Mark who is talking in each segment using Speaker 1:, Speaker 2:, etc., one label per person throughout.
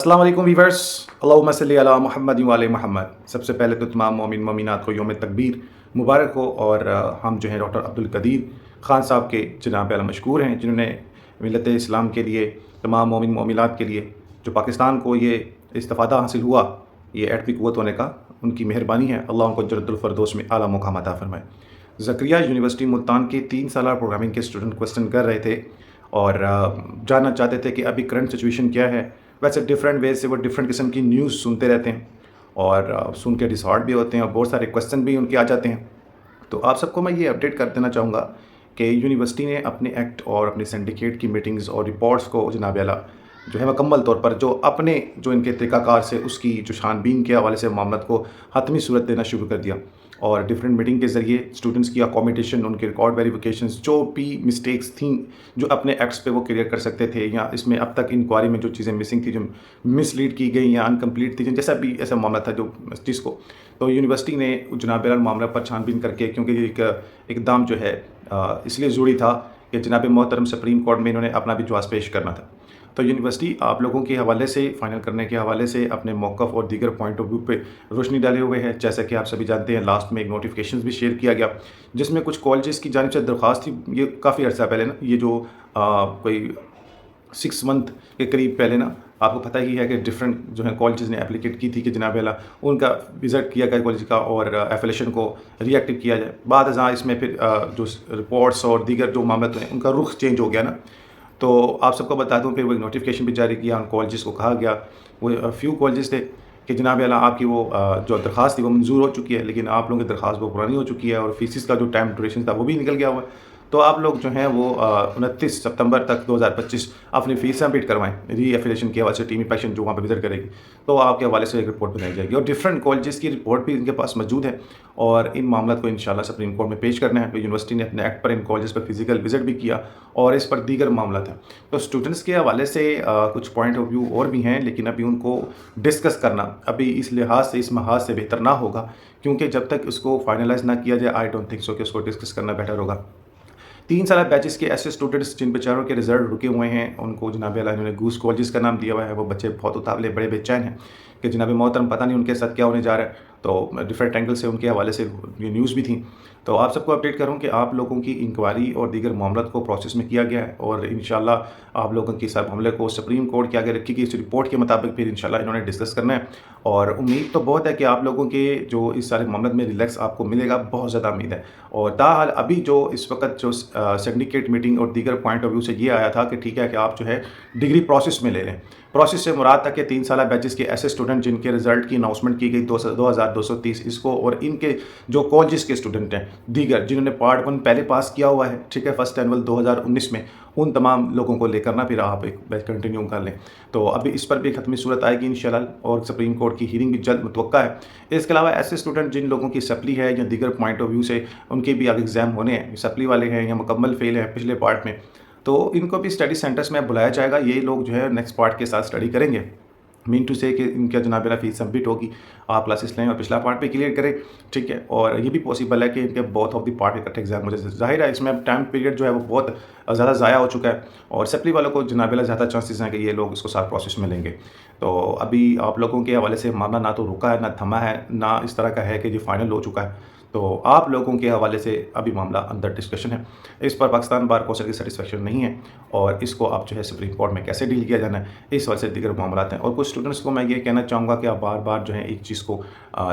Speaker 1: अस्सलाम वालेकुम वीवर्स, अल्लाहुम्मा सल्ली अला मुहम्मद व आले मुहम्मद। सबसे पहले तो तमाम मोमिन मोमिनात को यौम तकबीर मुबारक हो। और हम जो हैं डॉक्टर अब्दुल कदीर ख़ान साहब के जनाब आला मशकूर हैं, जिन्होंने मिल्लत इस्लाम के लिए, तमाम मोमिन मोमिनात के लिए, जो पाकिस्तान को ये इस्तिफ़ादा हासिल हुआ, ये एटमी क़ुव्वत होने का, उनकी मेहरबानी है। अल्लाह उनको जन्नतुल फ़िरदौस में आला मुक़ाम अता फ़रमाए। ज़करिया यूनिवर्सिटी मुल्तान के 3 साला प्रोग्रामिंग के स्टूडेंट क्वेश्चन कर रहे थे और जानना चाहते थे कि अभी करंट सिचुएशन क्या है। वैसे डिफरेंट वे से वो डिफरेंट किस्म की न्यूज़ सुनते रहते हैं और सुन के डिसऑर्ड भी होते हैं और बहुत सारे क्वेश्चन भी उनके आ जाते हैं। तो आप सबको मैं ये अपडेट कर देना चाहूँगा कि यूनिवर्सिटी ने अपने एक्ट और अपने सिंडिकेट की मीटिंग्स और रिपोर्ट्स को जनाब आला जो है मुकम्मल तौर पर जो इनके तरीक़ाकार से उसकी जो छानबीन के हवाले से मामलत को हतमी सूरत देना शुरू कर दिया। और डिफरेंट मीटिंग के ज़रिए स्टूडेंट्स की अकोमोडेशन, उनके रिकॉर्ड वेरिफिकेशंस, जो भी मिस्टेक्स थी जो अपने एक्ट्स पे वो क्लियर कर सकते थे, या इसमें अब तक इंक्वायरी में जो चीज़ें मिसिंग थी, जो मिसलीड की गई या अनकम्प्लीट थी, जैसा भी ऐसा मामला था जो चीज़ को, तो यूनिवर्सिटी ने जनाब मामला पर छानबीन करके, क्योंकि ये एक इक़दाम जो है इसलिए ज़रूरी था कि जनाब मोहतरम सुप्रीम कोर्ट में इन्होंने अपना भी जवाब पेश करना था। तो यूनिवर्सिटी आप लोगों के हवाले से, फ़ाइनल करने के हवाले से अपने मौक़िफ़ और दीगर पॉइंट ऑफ व्यू पे रोशनी डाले हुए है। जैसा कि आप सभी जानते हैं, लास्ट में एक नोटिफिकेशन भी शेयर किया गया, जिसमें कुछ कॉलेजेस की जानिब से दरख्वास्त थी। ये काफ़ी अर्सा पहले ना, ये जो कोई 6 मंथ के करीब पहले ना, आपको पता ही है कि डिफरेंट जो है कॉलेजेस ने एप्लीकेट की थी कि जनाब आला उनका विज़िट किया गया कॉलेज का और एफिलेशन को रीएक्टिव किया जाए। बाद अज़ां इसमें फिर जो रिपोर्ट्स और दीगर जो मामले हैं, उनका रुख चेंज हो गया ना। तो आप सबको बता दूं, फिर वो एक नोटिफिकेशन भी जारी किया, उन कॉलेजेस को कहा गया, वो फ्यू कॉलेजेस थे कि जनाब आला आपकी वो जो दरख्वास्त थी वो मंजूर हो चुकी है, लेकिन आप लोगों की दरख्वास्त वो पुरानी हो चुकी है और फीसिस का जो टाइम ड्यूरेशन था वो भी निकल गया हुआ है। तो आप लोग जो हैं वो 29 सितंबर तक 2025 अपनी फ़ीस सबमिट करवाएँ। री एफिलेशन के हवाले से टीम पैक्शन जो वहाँ पर विज़िट करेगी, तो आपके हवाले से एक रिपोर्ट बनाई जाएगी और डिफरेंट कॉलेजेस की रिपोर्ट भी इनके पास मौजूद है और इन मामला को इंशाल्लाह सुप्रीम कोर्ट में पेश करना है। तो यूनिवर्सिटी ने अपने एक्ट पर इन कॉलेजेस पर फिजिकल विज़िट भी किया और इस पर दीगर मामला था। तो स्टूडेंट्स के हवाले से कुछ पॉइंट ऑफ व्यू और भी हैं, लेकिन अभी उनको डिस्कस करना अभी इस लिहाज से, इस महाज से बेहतर ना होगा, क्योंकि जब तक इसको फाइनलाइज़ ना किया जाए, आई डोंट थिंक सो कि उसको डिस्कस करना बेटर होगा। 3 साल बैचेस के ऐसे स्टूडेंट्स जिन बेचारों के रिजल्ट रुके हुए हैं, उनको जनाब आला इन्होंने गूस कॉलेजेस का नाम दिया हुआ है। वो बच्चे बहुत उतावले, बड़े बेचैन हैं कि जनाब मोहतरम पता नहीं उनके साथ क्या होने जा रहा है। तो डिफरेंट एंगल से उनके हवाले से ये न्यूज़ भी थी। तो आप सबको अपडेट करूँ कि आप लोगों की इंक्वायरी और दीगर मामलों को प्रोसेस में किया गया है और इंशाल्लाह आप लोगों की सब मामले को सुप्रीम कोर्ट के आगे रखी गई इस रिपोर्ट के मुताबिक फिर इंशाल्लाह इन्होंने डिस्कस करना है। और उम्मीद तो बहुत है कि आप लोगों के जो इस सारे मामले में रिलैक्स आपको मिलेगा, बहुत ज़्यादा उम्मीद है। और ताहाल अभी जो इस वक्त जो सिंडिकेट मीटिंग और दीगर पॉइंट ऑफ व्यू से ये आया था कि ठीक है कि आप जो है डिग्री प्रोसेस में ले लें। प्रोसेस से मुराद था कि 3 साला बैचेस के ऐसे स्टूडेंट जिनके रिजल्ट की अनाउंसमेंट की गई 2230 इसको, और इनके जो कॉलेजेस के स्टूडेंट हैं दीगर जिन्होंने पार्ट 1 पहले पास किया हुआ है, ठीक है, फर्स्ट एनुअल 2019 में, उन तमाम लोगों को लेकर ना फिर आप एक बैच कंटिन्यू कर लें। तो अभी इस पर भी खत्मी सूरत आएगी इंशाल्लाह और सुप्रीम कोर्ट की हीयरिंग भी जल्द मुतवक्का है। इसके अलावा ऐसे स्टूडेंट जिन लोगों की सप्ली है या दीगर पॉइंट ऑफ व्यू से उनके भी आगे एग्ज़ाम होने हैं, सप्ली वाले हैं या मुकम्मल फेल हैं पिछले पार्ट में, तो इनको भी स्टडी सेंटर्स में बुलाया जाएगा। ये लोग जो है नेक्स्ट पार्ट के साथ स्टडी करेंगे। मीन टू से कि इनका जनाब आला फीस सबमिट होगी, आप क्लासेस लें और पिछला पार्ट पे क्लियर करें, ठीक है। और ये भी पॉसिबल है कि इनके बोथ ऑफ द पार्ट इकट्ठे एग्जाम हो जाए। ज़ाहिर है इसमें टाइम पीरियड जो है वो बहुत ज़्यादा ज़ाया हो चुका है और सप्ली वालों को जनाब आला ज़्यादा चांसेस हैं कि ये लोग इसको साथ प्रोसेस में लेंगे। तो अभी आप लोगों के हवाले से मामला ना तो रुका है, ना थमा है, ना इस तरह का है कि ये फाइनल हो चुका है। तो आप लोगों के हवाले से अभी मामला अंदर डिस्कशन है। इस पर पाकिस्तान बार कौंसिल की सेटिस्फेक्शन नहीं है और इसको आप जो है सुप्रीम कोर्ट में कैसे डील किया जाना है, इस वजह से दीगर मामला हैं। और कुछ स्टूडेंट्स को मैं ये कहना चाहूँगा कि आप बार बार जो है एक चीज़ को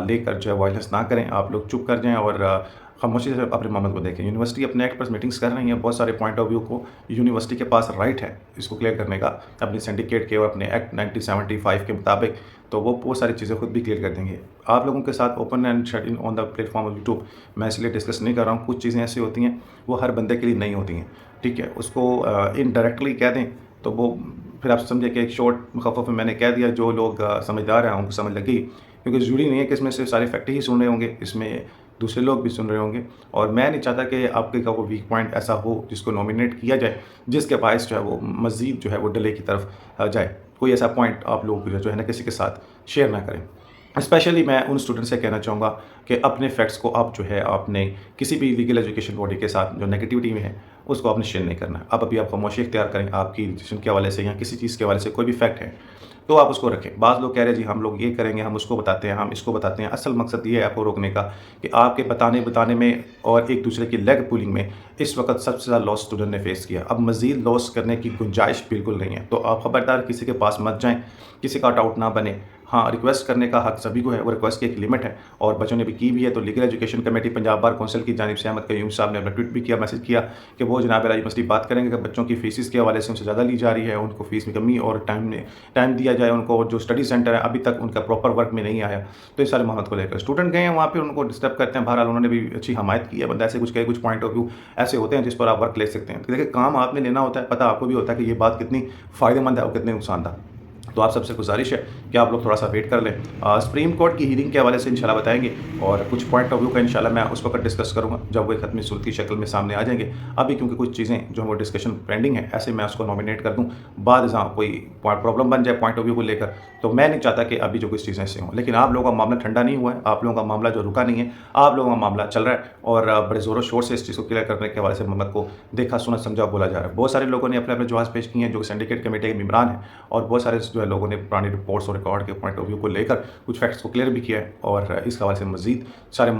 Speaker 1: लेकर जो है वायलेंस ना करें, आप लोग चुप कर जाएँ और खामोशी से अपने मामले को देखें। यूनिवर्सिटी अपने एक्ट पर मीटिंग्स कर रही है, बहुत सारे पॉइंट ऑफ व्यू को यूनिवर्सिटी के पास राइट है इसको क्लियर करने का अपने सिंडिकेट के और अपने एक्ट 1975 के मुताबिक, तो वो बहुत सारी चीज़ें खुद भी क्लियर कर देंगे। आप लोगों के साथ open and shut in on the platform of YouTube मैं इसलिए डिस्कस नहीं कर रहा हूँ। कुछ चीज़ें ऐसी होती हैं वो हर बंदे के लिए नहीं होती हैं, ठीक है। उसको इनडायरेक्टली कह दें तो वो फिर आप समझे कि एक शॉर्ट मुखफ़फ़ में मैंने कह दिया, जो लोग समझदार हैं उनको समझ लगी, क्योंकि ज़रूरी नहीं है कि इसमें से सारे फैक्ट ही सुन रहे होंगे, इसमें दूसरे लोग भी सुन रहे होंगे। और मैं नहीं चाहता कि आपके का वो वीक पॉइंट ऐसा हो जिसको नॉमिनेट किया जाए, जिसके बायस जो है वो मज़ीद जो है वो डिले की तरफ जाए। कोई ऐसा पॉइंट आप लोग जो है ना किसी के साथ शेयर ना करें। स्पेशली मैं उन स्टूडेंट से कहना चाहूँगा कि अपने फैक्ट्स को आप जो है आपने किसी भी लीगल एजुकेशन बॉडी के साथ जो नेगेटिविटी में है उसको आपने शेयर नहीं करना। अब अभी आप खामोशी इख्तियार करें, आपकी डिसीजन के हवाले से या किसी चीज़ के हवाले से कोई भी फैक्ट है تو آپ اس کو رکھیں. بعض لوگ کہہ رہے ہیں جی ہم لوگ یہ کریں گے، ہم اس کو بتاتے ہیں، ہم اس کو بتاتے ہیں. اصل مقصد یہ ہے آپ کو روکنے کا کہ آپ کے بتانے میں اور ایک دوسرے کی لیگ پولنگ میں اس وقت سب سے زیادہ لاس اسٹوڈنٹ نے فیس کیا. اب مزید لاس کرنے کی گنجائش بالکل نہیں ہے. تو آپ خبردار کسی کے پاس مت جائیں، کسی کا آؤٹ نہ بنے. ہاں، ریکویسٹ کرنے کا حق سبھی کو ہے، وہ ریکویسٹ کی ایک لمٹ ہے اور بچوں نے بھی کی بھی ہے. تو legal education committee Punjab bar council کی جانب سے احمد قیوم صاحب نے اپنا ٹویٹ بھی کیا، میسج کیا کہ وہ جناب اعلیٰ یونیورسٹی بات کریں گے کہ بچوں کی فیسز کے حوالے سے ان سے زیادہ لی جا رہی ہے، ان کو فیس میں کمی اور ٹائم دیا جائے ان کو. اور جو اسٹڈی سینٹر ہے ابھی تک ان کا پراپر ورک میں نہیں آیا. تو اس سارے معاملات کو لے کر اسٹوڈنٹ گئے ہیں وہاں پہ، ان کو ڈسٹرب کرتے ہیں. بہرحال انہوں نے بھی اچھی حمایت کی ہے. بندہ ایسے کچھ پوائنٹ آف ویو ایسے ہوتے ہیں جس پر آپ ورک لے سکتے ہیں. دیکھیں کام آپ نے لینا ہوتا ہے، پتہ آپ کو بھی ہوتا ہے کہ یہ بات کتنی فائدہ مند ہے اور کتنے نقصان دہ. تو آپ سب سے گزارش ہے کہ آپ لوگ تھوڑا سا ویٹ کر لیں. سپریم کورٹ کی ہیرنگ کے حوالے سے انشاءاللہ بتائیں گے اور کچھ پوائنٹ آف ویو کا انشاءاللہ میں اس وقت ڈسکس کروں گا جب وہ ایک حتمی صورت کی شکل میں سامنے آ جائیں گے. ابھی کیونکہ کچھ چیزیں جو وہ ڈسکشن پینڈنگ ہے، ایسے میں اس کو نامینیٹ کر دوں، بعد ازاں کوئی پرابلم بن جائے پوائنٹ آف ویو کو لے کر. تو میں نہیں چاہتا کہ ابھی جو کچھ چیزیں ایسے ہوں. لیکن آپ لوگوں کا معاملہ ٹھنڈا نہیں ہوا ہے، آپ لوگوں کا معاملہ جو رکا نہیں ہے، آپ لوگوں کا معاملہ چل رہا ہے اور بڑے زور و شور سے اس چیز کو کلیئر کرنے کے حوالے سے محمد کو دیکھا سنا سمجھا بولا جا رہا ہے. بہت سارے لوگوں نے اپنے جواز پیش کیے ہیں جو سینڈیکیٹ کمیٹی کے ممبران ہیں، اور بہت سارے جو ہے لوگوں نے پرانی رپورٹس اور ریکارڈ کے پوائنٹ آف ویو کو لے کر کچھ فیکٹس کو کلیئر بھی کیا ہے. اور اس حوالے سے مزید سارے